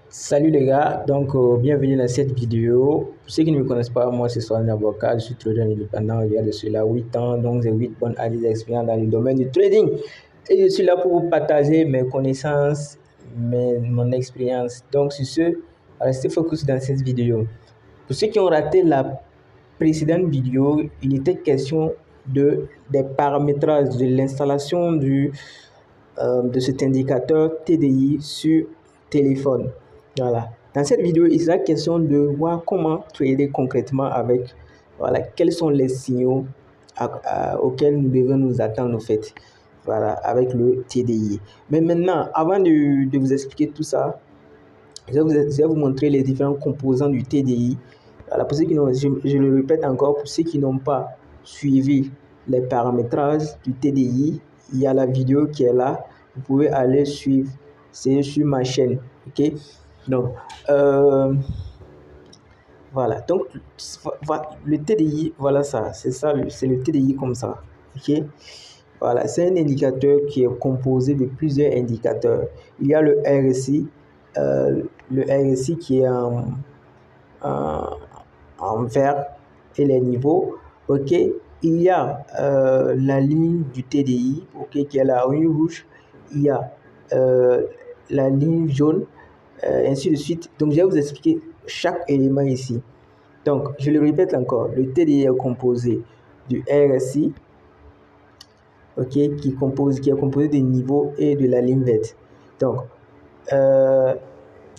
Salut les gars, bienvenue dans cette vidéo. Pour ceux qui ne me connaissent pas, moi c'est Sohan Avocat, je suis trader indépendant il y a de cela 8 ans, donc j'ai 8 bonnes années d'expérience dans le domaine du trading. Et je suis là pour vous partager mes connaissances, mon expérience. Donc sur ce, restez focus dans cette vidéo. Pour ceux qui ont raté la précédente vidéo, il était question des paramétrages de l'installation de cet indicateur TDI sur téléphone. Voilà. Dans cette vidéo, il sera question de voir comment trader concrètement avec, voilà, quels sont les signaux auxquels nous devons nous attendre au fait, voilà, avec le TDI. Mais maintenant, avant de vous expliquer tout ça, je vais vous montrer les différents composants du TDI. Voilà, pour ceux qui je le répète encore, pour ceux qui n'ont pas suivi les paramétrages du TDI, il y a la vidéo qui est là. Vous pouvez aller suivre. C'est sur ma chaîne. Ok. Donc, voilà. Donc, le TDI, voilà ça. C'est ça, c'est le TDI comme ça. Ok. Voilà, c'est un indicateur qui est composé de plusieurs indicateurs. Il y a le RSI, qui est en vert et les niveaux. Ok, il y a la ligne du TDI, ok, qui est la ligne rouge. Il y a la ligne jaune, ainsi de suite. Donc, je vais vous expliquer chaque élément ici. Donc, je le répète encore, le TDI est composé du RSI, ok, qui est composé des niveaux et de la ligne verte. Donc,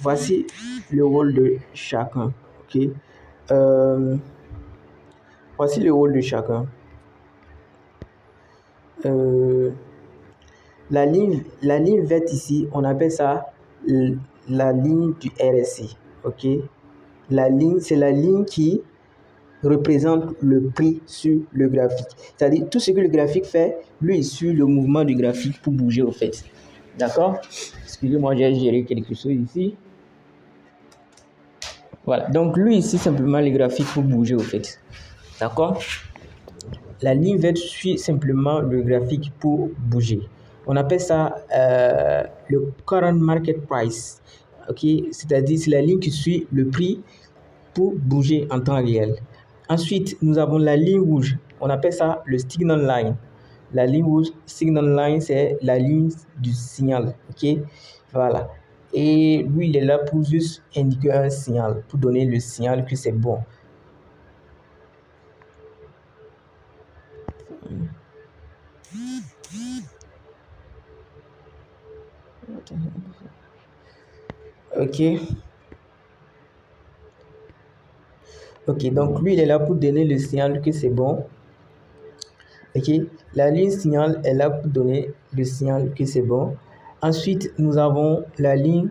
voici le rôle de chacun. Ok, voici le rôle de chacun. La ligne verte ici, on appelle ça la ligne du RSI. Ok, c'est la ligne qui représente le prix sur le graphique. C'est-à-dire tout ce que le graphique fait, lui il suit le mouvement du graphique pour bouger au fait. D'accord? Excusez-moi, j'ai géré quelque chose ici. Voilà, donc lui ici simplement le graphique pour bouger au fait. D'accord? La ligne verte suit simplement le graphique pour bouger. On appelle ça le current market price. Ok, c'est-à-dire c'est la ligne qui suit le prix pour bouger en temps réel. Ensuite, nous avons la ligne rouge. On appelle ça le signal line. La ligne rouge, signal line, c'est la ligne du signal. Ok, voilà. Et lui, il est là pour juste indiquer un signal, pour donner le signal que c'est bon. Ok. Ok, donc lui, il est là pour donner le signal que c'est bon. Ok, la ligne signal est là pour donner le signal que c'est bon. Ensuite, nous avons la ligne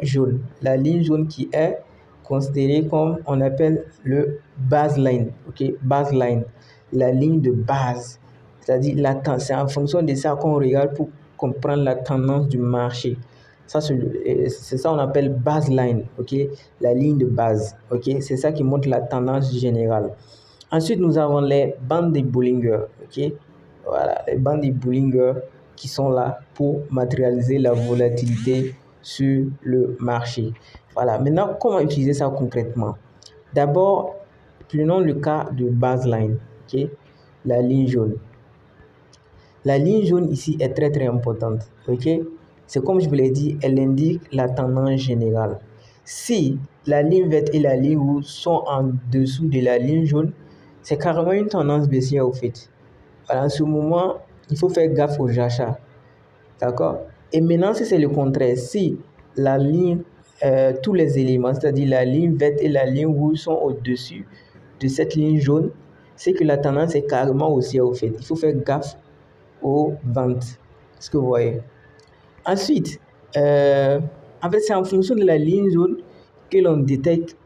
jaune. La ligne jaune qui est considérée comme on appelle le baseline. Ok, baseline, la ligne de base. C'est-à-dire c'est en fonction de ça qu'on regarde pour comprendre la tendance du marché. Ça, c'est ça qu'on appelle baseline. Ok, la ligne de base. Ok, c'est ça qui montre la tendance générale. Ensuite, nous avons les bandes de Bollinger. Ok, voilà, les bandes de Bollinger qui sont là pour matérialiser la volatilité sur le marché. Voilà, maintenant, comment utiliser ça concrètement? D'abord, prenons le cas de baseline, ok, la ligne jaune. La ligne jaune ici est très très importante, ok. C'est comme je vous l'ai dit, elle indique la tendance générale. Si la ligne verte et la ligne rouge sont en dessous de la ligne jaune, c'est carrément une tendance baissière au fait. Alors, en ce moment, il faut faire gaffe aux achats. D'accord? Et maintenant, si c'est le contraire, si la ligne, tous les éléments, c'est-à-dire la ligne verte et la ligne rouge sont au-dessus de cette ligne jaune, c'est que la tendance est carrément haussière au fait. Il faut faire gaffe aux ventes. Ce que vous voyez. Ensuite, en fait, c'est en fonction de la ligne jaune que l'on détecte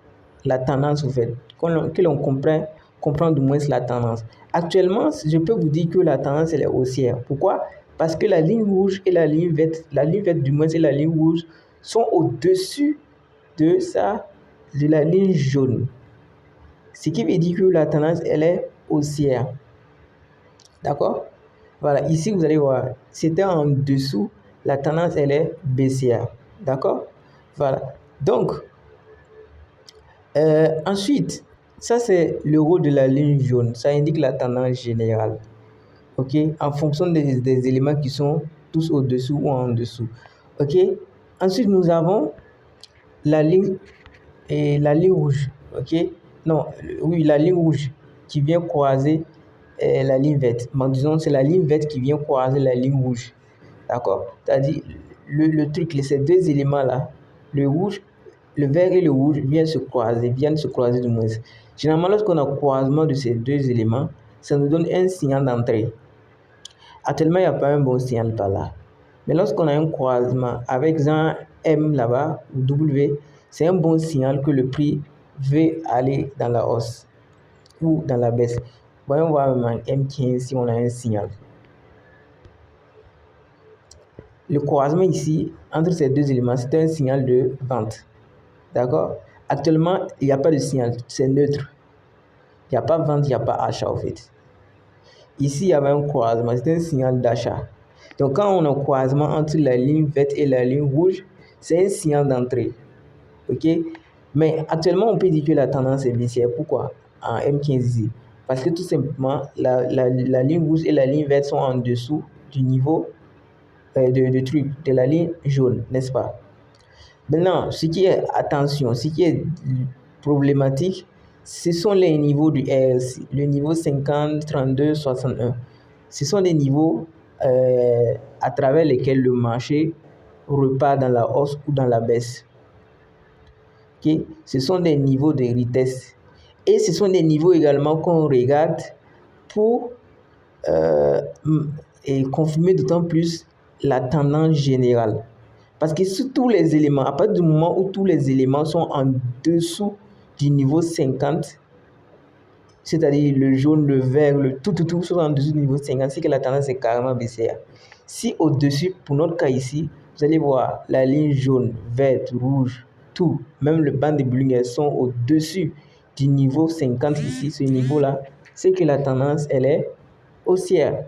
la tendance au fait, que l'on comprend du moins la tendance. Actuellement, je peux vous dire que la tendance elle est haussière. Pourquoi? Parce que la ligne rouge et la ligne verte du moins et la ligne rouge sont au-dessus de la ligne jaune. Ce qui veut dire que la tendance elle est haussière. D'accord? Voilà, ici vous allez voir, c'était en dessous, la tendance elle est baissière. D'accord? Voilà. Donc, ensuite, ça c'est le rôle de la ligne jaune. Ça indique la tendance générale. OK? En fonction des éléments qui sont tous au-dessous ou en dessous. OK? Ensuite, nous avons la ligne la ligne rouge. OK? Non, oui, la ligne rouge qui vient croiser la ligne verte. Mais disons, c'est la ligne verte qui vient croiser la ligne rouge. D'accord? C'est-à-dire, le truc, ces deux éléments-là, le rouge, le vert et le rouge viennent se croiser du moins. Généralement, lorsqu'on a croisement de ces deux éléments, ça nous donne un signal d'entrée. Actuellement, il n'y a pas un bon signal par là. Mais lorsqu'on a un croisement avec un M là-bas, ou W, c'est un bon signal que le prix veut aller dans la hausse ou dans la baisse. Voyons voir même en M15 si on a un signal. Le croisement ici, entre ces deux éléments, c'est un signal de vente. D'accord? Actuellement, il n'y a pas de signal, c'est neutre. Il n'y a pas vente, il n'y a pas achat au fait. Ici, il y avait un croisement, c'est un signal d'achat. Donc, quand on a un croisement entre la ligne verte et la ligne rouge, c'est un signal d'entrée. OK? Mais actuellement, on peut dire que la tendance est baissière. Pourquoi? En M15 ici. Parce que tout simplement, la ligne rouge et la ligne verte sont en dessous du niveau de la ligne jaune, n'est-ce pas? Maintenant, ce qui est problématique, ce sont les niveaux du RSI, le niveau 50, 32, 61. Ce sont des niveaux à travers lesquels le marché repart dans la hausse ou dans la baisse. Okay? Ce sont des niveaux de retest. Et ce sont des niveaux également qu'on regarde pour confirmer d'autant plus la tendance générale. Parce que sur tous les éléments, à partir du moment où tous les éléments sont en dessous du niveau 50, c'est-à-dire le jaune, le vert, le tout sont en dessous du niveau 50, c'est que la tendance est carrément baissière. Si au-dessus, pour notre cas ici, vous allez voir la ligne jaune, verte, rouge, tout, même le band de Bollinger sont au-dessus du niveau 50 ici, ce niveau-là, c'est que la tendance, elle est haussière.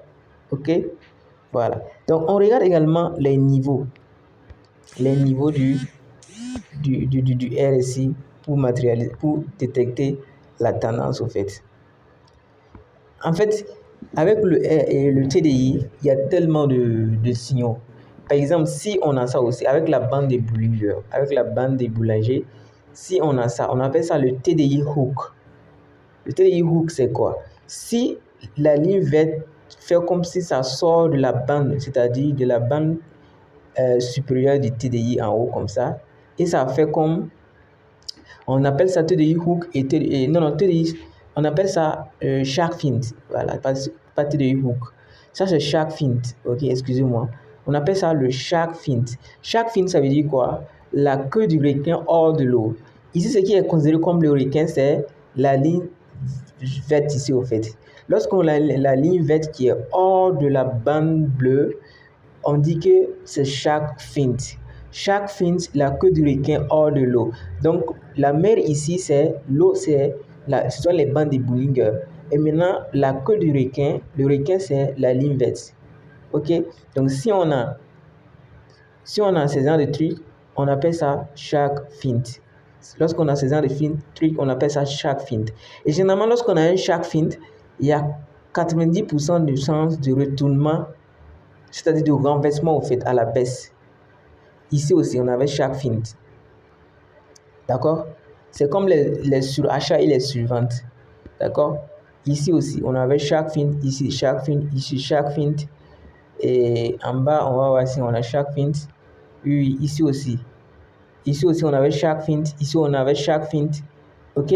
OK? Voilà. Donc, on regarde également les niveaux du RSI pour détecter la tendance au fait. En fait, avec le TDI, il y a tellement de signaux. Par exemple, si on a ça aussi, avec la bande des Bollinger, si on a ça, on appelle ça le TDI hook. Le TDI hook, c'est quoi? Si la ligne verte fait comme si ça sort de la bande, c'est-à-dire de la bande supérieure du TDI en haut comme ça, et ça fait comme, on appelle ça TDI hook TDI, on appelle ça shark fin. Voilà, pas TDI hook. Ça c'est shark fin. Ok, excusez-moi. On appelle ça le shark fin. Shark fin, ça veut dire quoi? La queue du requin hors de l'eau. Ici, ce qui est considéré comme le requin, c'est la ligne verte ici au fait. Lorsqu'on a la ligne verte qui est hors de la bande bleue, on dit que c'est shark fin. Shark fin, la queue du requin hors de l'eau. Donc, la mer ici, c'est l'eau, ce sont les bandes de Bollinger. Et maintenant, la queue du requin, le requin, c'est la ligne verte. OK? Donc, si on a ce genre de trucs, on appelle ça shark fin. Lorsqu'on a ce genre de trucs, on appelle ça shark fin. Et généralement, lorsqu'on a un shark fin, il y a 90% de chances de retournement, c'est-à-dire de renversement au fait à la baisse. Ici aussi, on avait shark fin. D'accord? C'est comme les surachats et les surventes. D'accord? Ici aussi, on avait shark fin, ici shark fin, ici shark fin. Et en bas, on va voir si on a shark fin. Oui, ici aussi. Ici aussi, on avait shark fin. Ici, on avait shark fin. OK?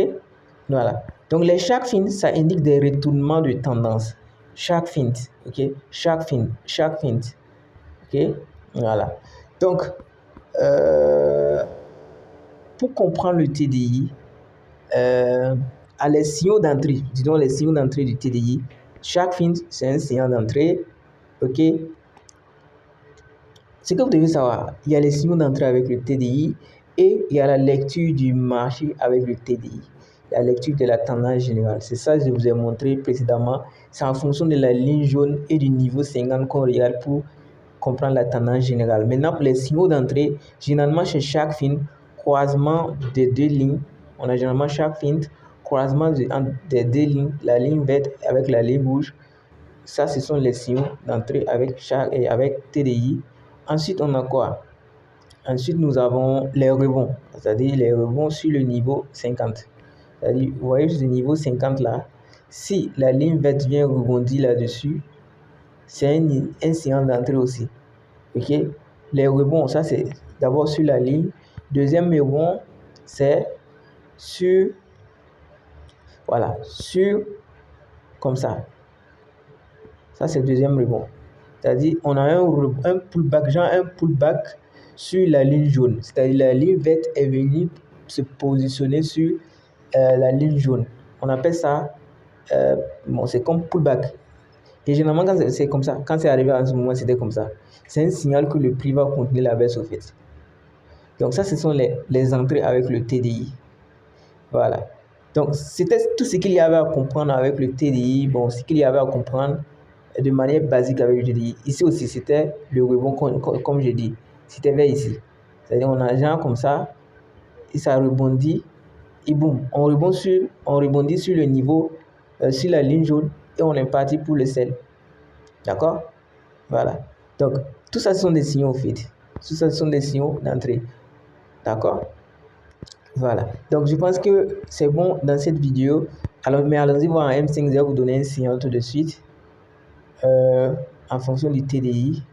Voilà. Donc, les shark fin, ça indique des retournements de tendance. Shark fin. OK? Shark fin. Shark fin. OK? Voilà. Donc, pour comprendre le TDI, à les signaux d'entrée, disons les signaux d'entrée du TDI, chaque fin, c'est un signal d'entrée. OK? Ce que vous devez savoir, il y a les signaux d'entrée avec le TDI et il y a la lecture du marché avec le TDI. La lecture de la tendance générale. C'est ça que je vous ai montré précédemment. C'est en fonction de la ligne jaune et du niveau 50 qu'on regarde pour comprendre la tendance générale. Maintenant, pour les signaux d'entrée, généralement chez chaque fin, croisement des deux lignes. On a généralement chaque feinte, croisement des deux lignes, la ligne verte avec la ligne rouge. Ça, ce sont les signaux d'entrée avec TDI. Ensuite, on a quoi? Ensuite, nous avons les rebonds, c'est-à-dire les rebonds sur le niveau 50. C'est-à-dire, vous voyez ce niveau 50 là, si la ligne verte vient rebondir là-dessus, c'est un signal d'entrée aussi. Ok? Les rebonds, ça c'est d'abord sur la ligne. Deuxième rebond, c'est sur, voilà, sur, comme ça. Ça c'est le deuxième rebond. C'est-à-dire, on a un pullback, genre un pullback sur la ligne jaune. C'est-à-dire, la ligne verte est venue se positionner sur la ligne jaune. On appelle ça, c'est comme pullback. Et généralement, quand c'est comme ça, quand c'est arrivé à ce moment, c'était comme ça. C'est un signal que le prix va continuer la baisse au fait. Donc ça, ce sont les entrées avec le TDI. Voilà. Donc, c'était tout ce qu'il y avait à comprendre avec le TDI. Bon, ce qu'il y avait à comprendre de manière basique avec le TDI. Ici aussi, c'était le rebond, comme je dis. C'était vers ici. C'est-à-dire, on a un genre comme ça, et ça rebondit, et boum, on rebondit sur le niveau, sur la ligne jaune, et on est parti pour le sell. D'accord? Voilà. Donc, tout ça, ce sont des signaux au fait. Tout ça, ce sont des signaux d'entrée. D'accord? Voilà. Donc, je pense que c'est bon dans cette vidéo. Alors, mais allons-y voir un M5, je vais vous donner un signal tout de suite. En fonction du TDI.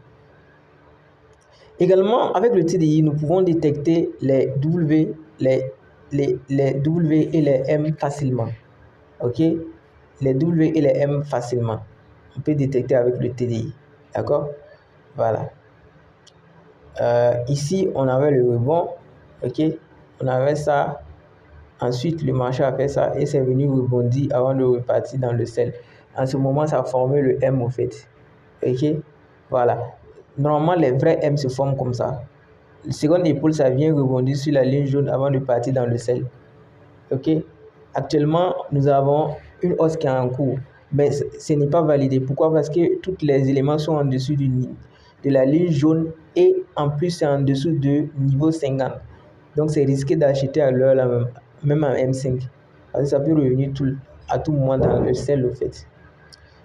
Également, avec le TDI, nous pouvons détecter les W, les W et les M facilement. Ok? Les W et les M facilement. On peut détecter avec le TDI. D'accord? Voilà. Ici, on avait le rebond. Ok? On avait ça. Ensuite, le marché a fait ça et c'est venu rebondir avant de repartir dans le sell. En ce moment, ça a formé le M au fait. Ok? Voilà. Normalement, les vrais M se forment comme ça. Le second épaule, ça vient rebondir sur la ligne jaune avant de partir dans le sell. Ok? Actuellement, nous avons une hausse qui est en cours. Mais ce n'est pas validé. Pourquoi? Parce que tous les éléments sont en dessous de la ligne jaune et en plus, c'est en dessous de niveau 50. Donc, c'est risqué d'acheter à l'heure là même en M5. Parce que ça peut revenir à tout moment dans le sell au fait.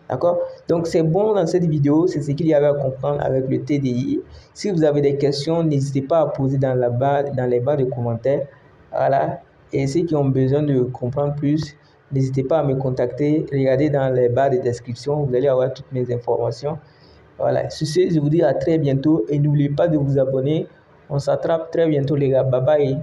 D'accord? Donc, c'est bon dans cette vidéo. C'est ce qu'il y avait à comprendre avec le TDI. Si vous avez des questions, n'hésitez pas à poser dans les barres de commentaires. Voilà. Et ceux qui ont besoin de comprendre plus, n'hésitez pas à me contacter. Regardez dans les barres de description. Vous allez avoir toutes mes informations. Voilà. Sur ce, je vous dis à très bientôt. Et n'oubliez pas de vous abonner. On s'attrape très bientôt, les gars. Bye bye.